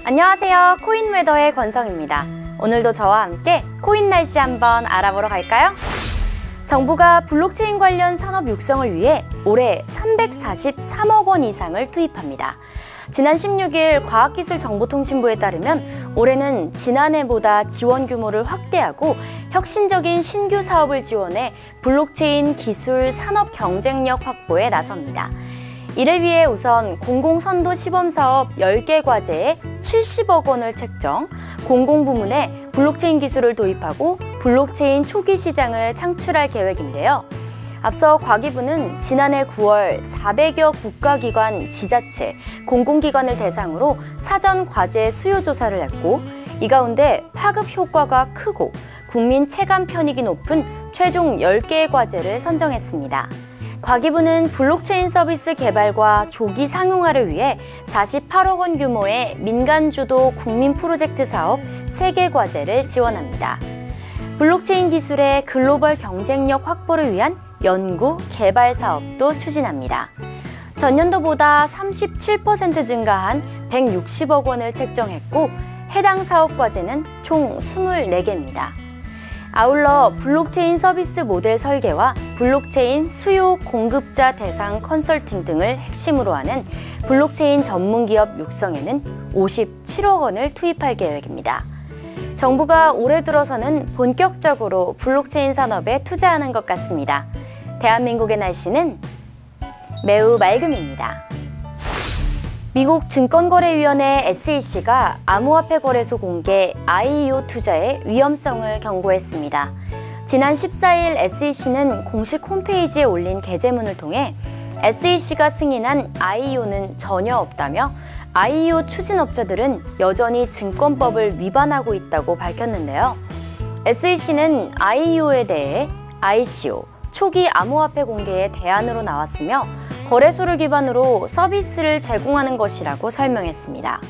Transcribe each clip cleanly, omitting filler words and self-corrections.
안녕하세요. 코인웨더의 권성입니다. 오늘도 저와 함께 코인 날씨 한번 알아보러 갈까요? 정부가 블록체인 관련 산업 육성을 위해 올해 343억 원 이상을 투입합니다. 지난 16일 과학기술정보통신부에 따르면 올해는 지난해보다 지원 규모를 확대하고 혁신적인 신규 사업을 지원해 블록체인 기술 산업 경쟁력 확보에 나섭니다. 이를 위해 우선 공공선도 시범사업 10개 과제에 70억 원을 책정, 공공부문에 블록체인 기술을 도입하고 블록체인 초기 시장을 창출할 계획인데요. 앞서 과기부는 지난해 9월 400여 국가기관, 지자체, 공공기관을 대상으로 사전 과제 수요 조사를 했고, 이 가운데 파급 효과가 크고 국민 체감 편익이 높은 최종 10개의 과제를 선정했습니다. 과기부는 블록체인 서비스 개발과 조기 상용화를 위해 48억 원 규모의 민간주도 국민 프로젝트 사업 3개 과제를 지원합니다. 블록체인 기술의 글로벌 경쟁력 확보를 위한 연구, 개발 사업도 추진합니다. 전년도보다 37% 증가한 160억 원을 책정했고, 해당 사업 과제는 총 24개입니다. 아울러 블록체인 서비스 모델 설계와 블록체인 수요 공급자 대상 컨설팅 등을 핵심으로 하는 블록체인 전문기업 육성에는 57억 원을 투입할 계획입니다. 정부가 올해 들어서는 본격적으로 블록체인 산업에 투자하는 것 같습니다. 대한민국의 날씨는 매우 맑음입니다. 미국 증권거래위원회 SEC가 암호화폐 거래소 공개 IEO 투자의 위험성을 경고했습니다. 지난 14일 SEC는 공식 홈페이지에 올린 게재문을 통해 SEC가 승인한 IEO는 전혀 없다며 IEO 추진업자들은 여전히 증권법을 위반하고 있다고 밝혔는데요. SEC는 IEO에 대해 ICO, 초기 암호화폐 공개의 대안으로 나왔으며 거래소를 기반으로 서비스를 제공하는 것이라고 설명했습니다.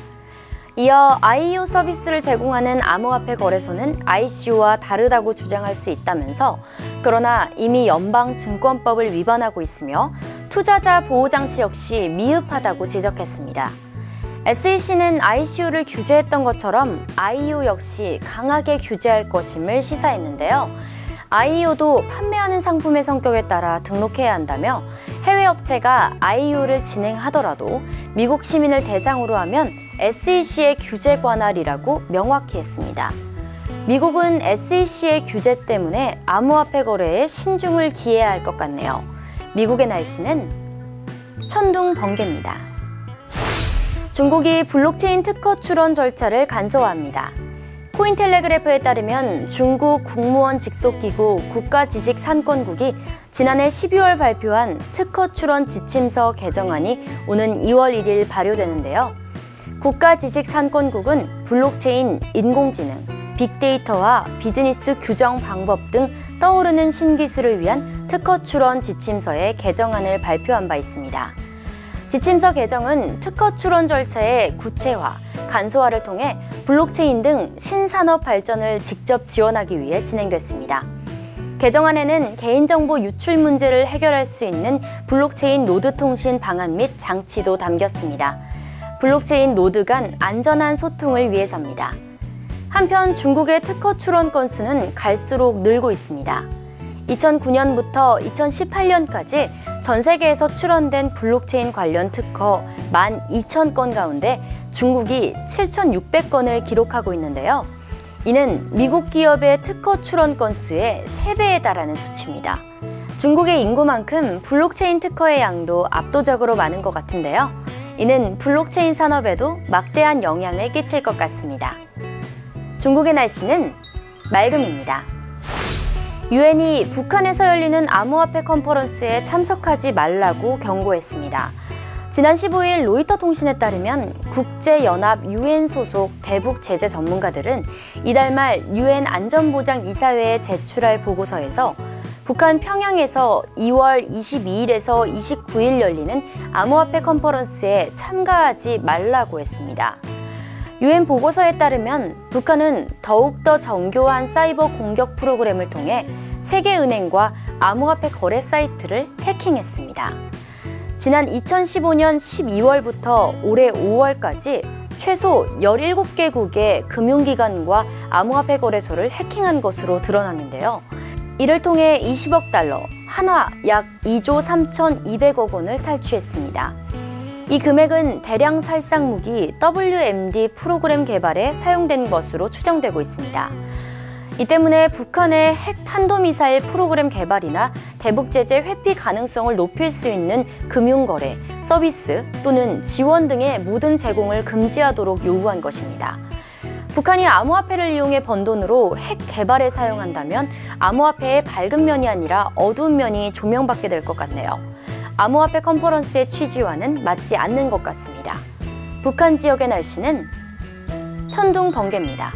이어 IEO 서비스를 제공하는 암호화폐 거래소는 ICO와 다르다고 주장할 수 있다면서, 그러나 이미 연방증권법을 위반하고 있으며 투자자 보호장치 역시 미흡하다고 지적했습니다. SEC는 ICO를 규제했던 것처럼 IEO 역시 강하게 규제할 것임을 시사했는데요. IEO도 판매하는 상품의 성격에 따라 등록해야 한다며, 해외 업체가 IEO를 진행하더라도 미국 시민을 대상으로 하면 SEC의 규제 관할이라고 명확히 했습니다. 미국은 SEC의 규제 때문에 암호화폐 거래에 신중을 기해야 할 것 같네요. 미국의 날씨는 천둥 번개입니다. 중국이 블록체인 특허 출원 절차를 간소화합니다. 코인텔레그래프에 따르면 중국 국무원 직속기구 국가지식산권국이 지난해 12월 발표한 특허 출원 지침서 개정안이 오는 2월 1일 발효되는데요. 국가지식산권국은 블록체인, 인공지능, 빅데이터와 비즈니스 규정 방법 등 떠오르는 신기술을 위한 특허 출원 지침서의 개정안을 발표한 바 있습니다. 지침서 개정은 특허 출원 절차의 구체화, 간소화를 통해 블록체인 등 신산업 발전을 직접 지원하기 위해 진행됐습니다. 개정안에는 개인정보 유출 문제를 해결할 수 있는 블록체인 노드 통신 방안 및 장치도 담겼습니다. 블록체인 노드 간 안전한 소통을 위해서입니다. 한편 중국의 특허 출원 건수는 갈수록 늘고 있습니다. 2009년부터 2018년까지 전 세계에서 출원된 블록체인 관련 특허 12,000건 가운데 중국이 7,600건을 기록하고 있는데요. 이는 미국 기업의 특허 출원 건수의 3배에 달하는 수치입니다. 중국의 인구만큼 블록체인 특허의 양도 압도적으로 많은 것 같은데요. 이는 블록체인 산업에도 막대한 영향을 끼칠 것 같습니다. 중국의 날씨는 맑음입니다. 유엔이 북한에서 열리는 암호화폐 컨퍼런스에 참석하지 말라고 경고했습니다. 지난 15일 로이터 통신에 따르면 국제연합 유엔 소속 대북 제재 전문가들은 이달 말 유엔 안전보장이사회에 제출할 보고서에서 북한 평양에서 2월 22일에서 29일 열리는 암호화폐 컨퍼런스에 참가하지 말라고 했습니다. 유엔 보고서에 따르면 북한은 더욱더 정교한 사이버 공격 프로그램을 통해 세계은행과 암호화폐 거래 사이트를 해킹했습니다. 지난 2015년 12월부터 올해 5월까지 최소 17개국의 금융기관과 암호화폐 거래소를 해킹한 것으로 드러났는데요. 이를 통해 20억 달러, 한화 약 2조 3,200억 원을 탈취했습니다. 이 금액은 대량 살상 무기 WMD 프로그램 개발에 사용된 것으로 추정되고 있습니다. 이 때문에 북한의 핵 탄도미사일 프로그램 개발이나 대북 제재 회피 가능성을 높일 수 있는 금융거래, 서비스 또는 지원 등의 모든 제공을 금지하도록 요구한 것입니다. 북한이 암호화폐를 이용해 번 돈으로 핵 개발에 사용한다면 암호화폐의 밝은 면이 아니라 어두운 면이 조명받게 될 것 같네요. 암호화폐 컨퍼런스의 취지와는 맞지 않는 것 같습니다. 북한 지역의 날씨는 천둥 번개입니다.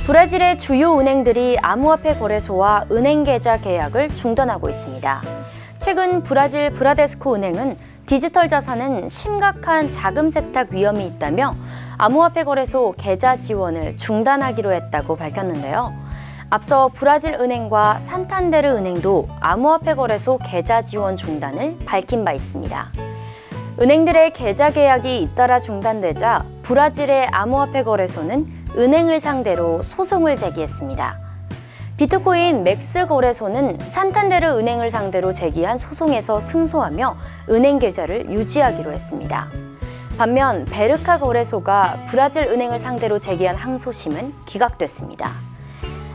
브라질의 주요 은행들이 암호화폐 거래소와 은행 계좌 계약을 중단하고 있습니다. 최근 브라질 브라데스코 은행은 디지털 자산은 심각한 자금 세탁 위험이 있다며 암호화폐 거래소 계좌 지원을 중단하기로 했다고 밝혔는데요. 앞서 브라질 은행과 산탄데르 은행도 암호화폐 거래소 계좌 지원 중단을 밝힌 바 있습니다. 은행들의 계좌 계약이 잇따라 중단되자 브라질의 암호화폐 거래소는 은행을 상대로 소송을 제기했습니다. 비트코인 맥스 거래소는 산탄데르 은행을 상대로 제기한 소송에서 승소하며 은행 계좌를 유지하기로 했습니다. 반면 베르카 거래소가 브라질 은행을 상대로 제기한 항소심은 기각됐습니다.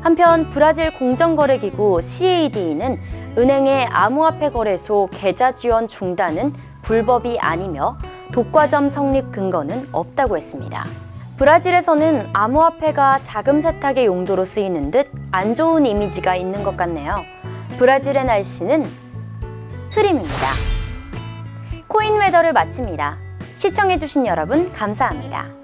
한편 브라질 공정거래기구 CADE는 은행의 암호화폐 거래소 계좌 지원 중단은 불법이 아니며 독과점 성립 근거는 없다고 했습니다. 브라질에서는 암호화폐가 자금 세탁의 용도로 쓰이는 듯 안 좋은 이미지가 있는 것 같네요. 브라질의 날씨는 흐림입니다. 코인 웨더를 마칩니다. 시청해주신 여러분 감사합니다.